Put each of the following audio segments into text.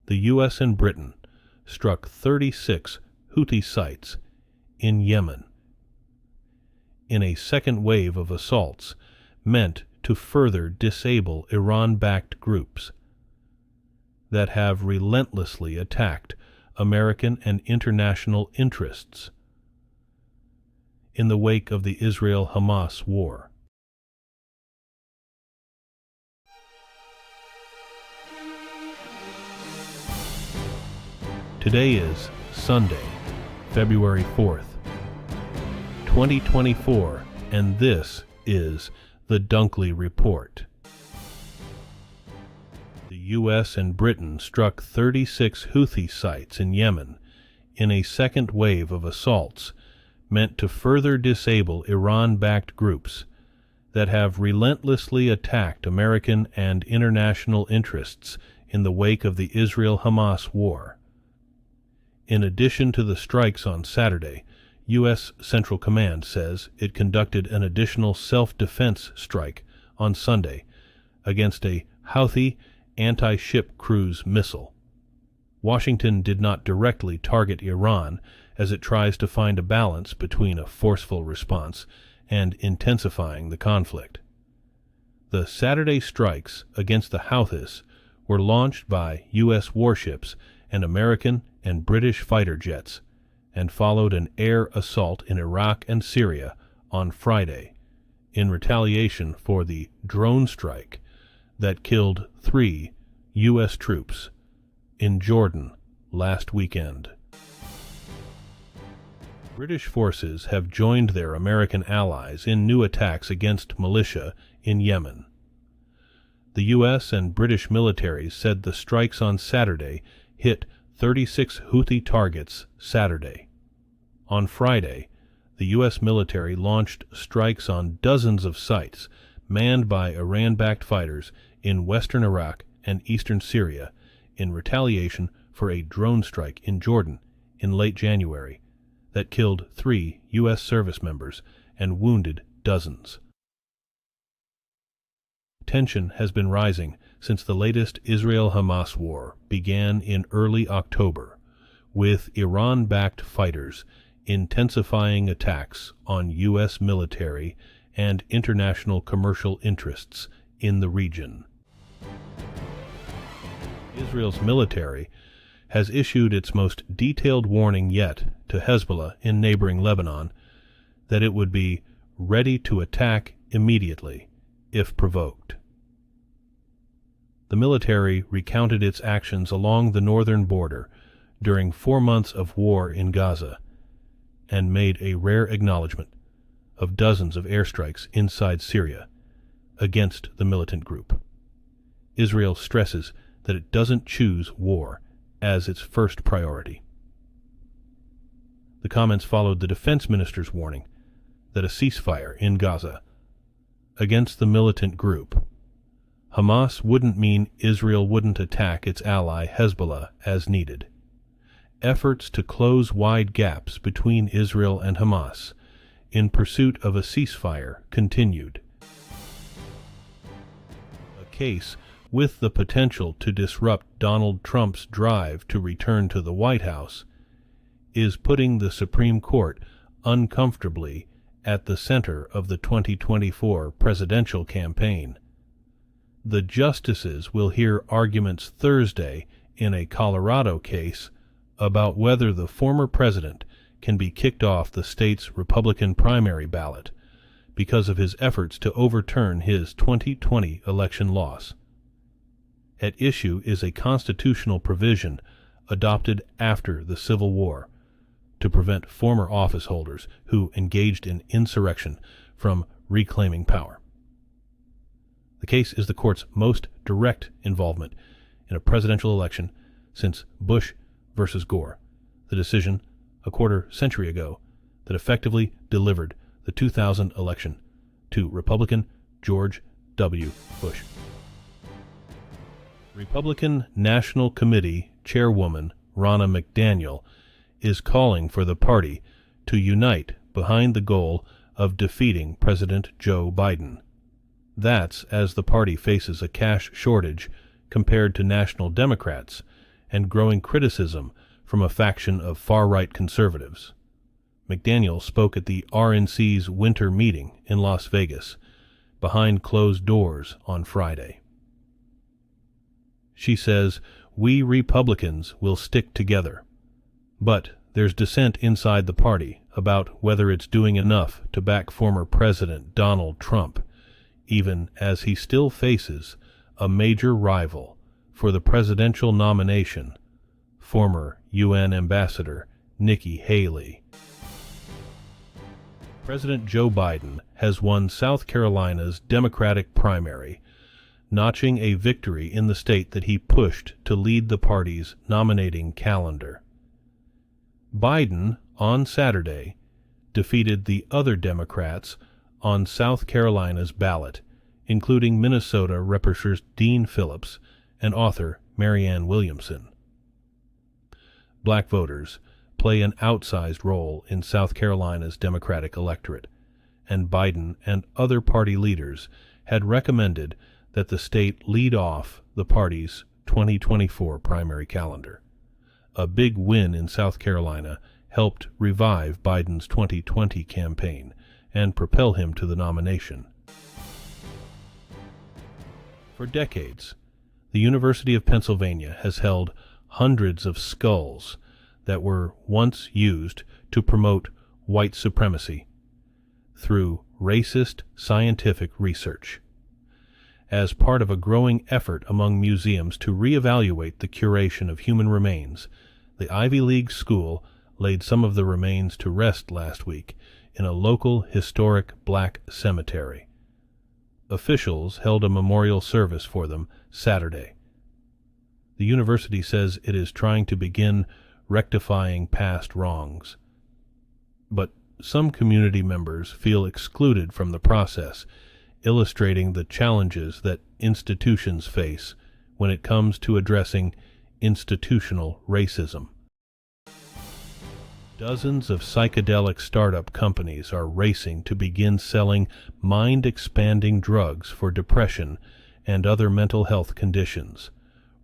the U.S. and Britain struck 36 Houthi sites in Yemen in a second wave of assaults meant to further disable Iran-backed groups that have relentlessly attacked American and international interests in the wake of the Israel-Hamas war. Today is Sunday, February 4th, 2024, and this is the Dunkley Report. The U.S. and Britain struck 36 Houthi sites in Yemen in a second wave of assaults meant to further disable Iran-backed groups that have relentlessly attacked American and international interests in the wake of the Israel-Hamas war. In addition to the strikes on Saturday, U.S. Central Command says it conducted an additional self-defense strike on Sunday against a Houthi anti-ship cruise missile. Washington did not directly target Iran as it tries to find a balance between a forceful response and intensifying the conflict. The Saturday strikes against the Houthis were launched by U.S. warships and American and British fighter jets, and followed an air assault in Iraq and Syria on Friday, in retaliation for the drone strike that killed 3 U.S. troops in Jordan last weekend. British forces have joined their American allies in new attacks against militia in Yemen. The U.S. and British militaries said the strikes on Saturday hit 36 Houthi targets Saturday. On Friday, the U.S. military launched strikes on dozens of sites manned by Iran-backed fighters in western Iraq and eastern Syria in retaliation for a drone strike in Jordan in late January that killed 3 U.S. service members and wounded dozens. Tension has been rising since the latest Israel-Hamas war began in early October, with Iran-backed fighters intensifying attacks on U.S. military and international commercial interests in the region. Israel's military has issued its most detailed warning yet to Hezbollah in neighboring Lebanon that it would be ready to attack immediately if provoked. The military recounted its actions along the northern border during 4 months of war in Gaza and made a rare acknowledgement of dozens of airstrikes inside Syria against the militant group. Israel stresses that it doesn't choose war as its first priority. The comments followed the defense minister's warning that a ceasefire in Gaza against the militant group Hamas wouldn't mean Israel wouldn't attack its ally Hezbollah as needed. Efforts to close wide gaps between Israel and Hamas in pursuit of a ceasefire continued. A case with the potential to disrupt Donald Trump's drive to return to the White House is putting the Supreme Court uncomfortably at the center of the 2024 presidential campaign. The justices will hear arguments Thursday in a Colorado case about whether the former president can be kicked off the state's Republican primary ballot because of his efforts to overturn his 2020 election loss. At issue is a constitutional provision adopted after the Civil War to prevent former office holders who engaged in insurrection from reclaiming power. The case is the court's most direct involvement in a presidential election since Bush versus Gore, the decision a quarter century ago that effectively delivered the 2000 election to Republican George W. Bush. Republican National Committee Chairwoman Ronna McDaniel is calling for the party to unite behind the goal of defeating President Joe Biden. That's as the party faces a cash shortage compared to national Democrats and growing criticism from a faction of far-right conservatives. McDaniel spoke at the RNC's winter meeting in Las Vegas, behind closed doors on Friday. She says, "We Republicans will stick together. But there's dissent inside the party about whether it's doing enough to back former President Donald Trump, even as he still faces a major rival for the presidential nomination, former UN Ambassador Nikki Haley." President Joe Biden has won South Carolina's Democratic primary, notching a victory in the state that he pushed to lead the party's nominating calendar. Biden, on Saturday, defeated the other Democrats on South Carolina's ballot, including Minnesota Representative Dean Phillips and author Marianne Williamson. Black voters play an outsized role in South Carolina's Democratic electorate, and Biden and other party leaders had recommended that the state lead off the party's 2024 primary calendar. A big win in South Carolina helped revive Biden's 2020 campaign and propel him to the nomination. For decades, the University of Pennsylvania has held hundreds of skulls that were once used to promote white supremacy through racist scientific research. As part of a growing effort among museums to reevaluate the curation of human remains, the Ivy League school laid some of the remains to rest last week in a local historic black cemetery. Officials held a memorial service for them Saturday. The university says it is trying to begin rectifying past wrongs, but some community members feel excluded from the process, illustrating the challenges that institutions face when it comes to addressing institutional racism. Dozens of psychedelic startup companies are racing to begin selling mind-expanding drugs for depression and other mental health conditions,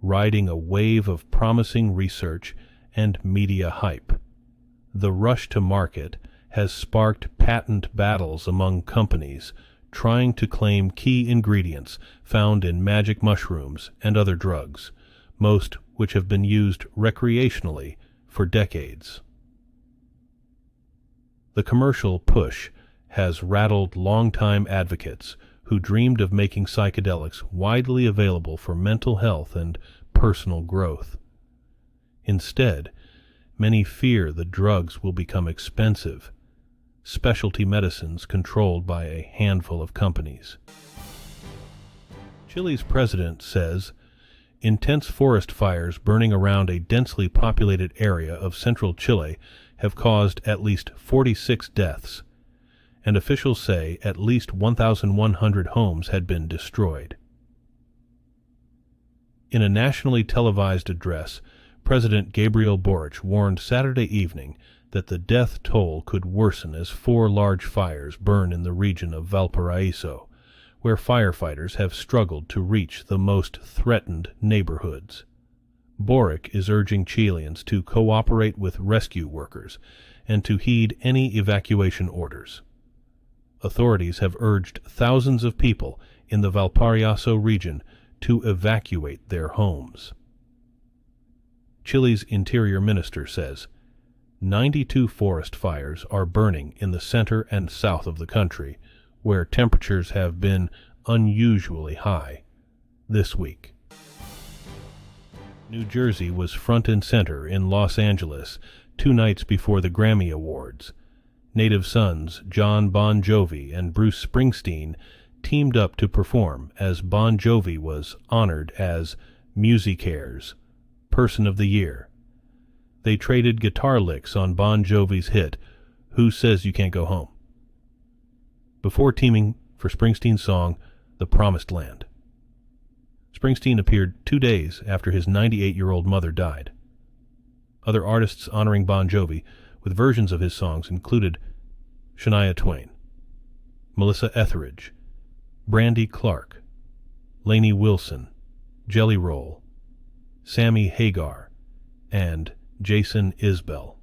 riding a wave of promising research and media hype. The rush to market has sparked patent battles among companies trying to claim key ingredients found in magic mushrooms and other drugs, most which have been used recreationally for decades. The commercial push has rattled longtime advocates who dreamed of making psychedelics widely available for mental health and personal growth. Instead, many fear the drugs will become expensive, specialty medicines controlled by a handful of companies. Chile's president says intense forest fires burning around a densely populated area of central Chile have caused at least 46 deaths, and officials say at least 1,100 homes had been destroyed. In a nationally televised address, President Gabriel Boric warned Saturday evening that the death toll could worsen as 4 large fires burn in the region of Valparaiso, where firefighters have struggled to reach the most threatened neighborhoods. Boric is urging Chileans to cooperate with rescue workers and to heed any evacuation orders. Authorities have urged thousands of people in the Valparaiso region to evacuate their homes. Chile's interior minister says 92 forest fires are burning in the center and south of the country, where temperatures have been unusually high this week. New Jersey was front and center in Los Angeles 2 nights before the Grammy Awards. Native sons John Bon Jovi and Bruce Springsteen teamed up to perform as Bon Jovi was honored as Musicares Person of the Year. They traded guitar licks on Bon Jovi's hit, Who Says You Can't Go Home, before teaming for Springsteen's song, The Promised Land. Springsteen appeared 2 days after his 98-year-old mother died. Other artists honoring Bon Jovi with versions of his songs included Shania Twain, Melissa Etheridge, Brandy Clark, Lainey Wilson, Jelly Roll, Sammy Hagar, and Jason Isbell.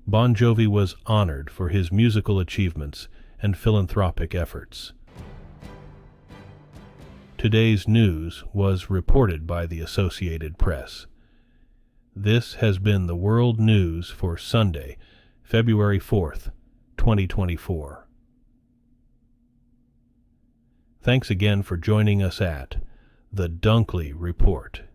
Bon Jovi was honored for his musical achievements and philanthropic efforts. Today's news was reported by the Associated Press. This has been the World News for Sunday, February 4th, 2024. Thanks again for joining us at The Dunkley Report.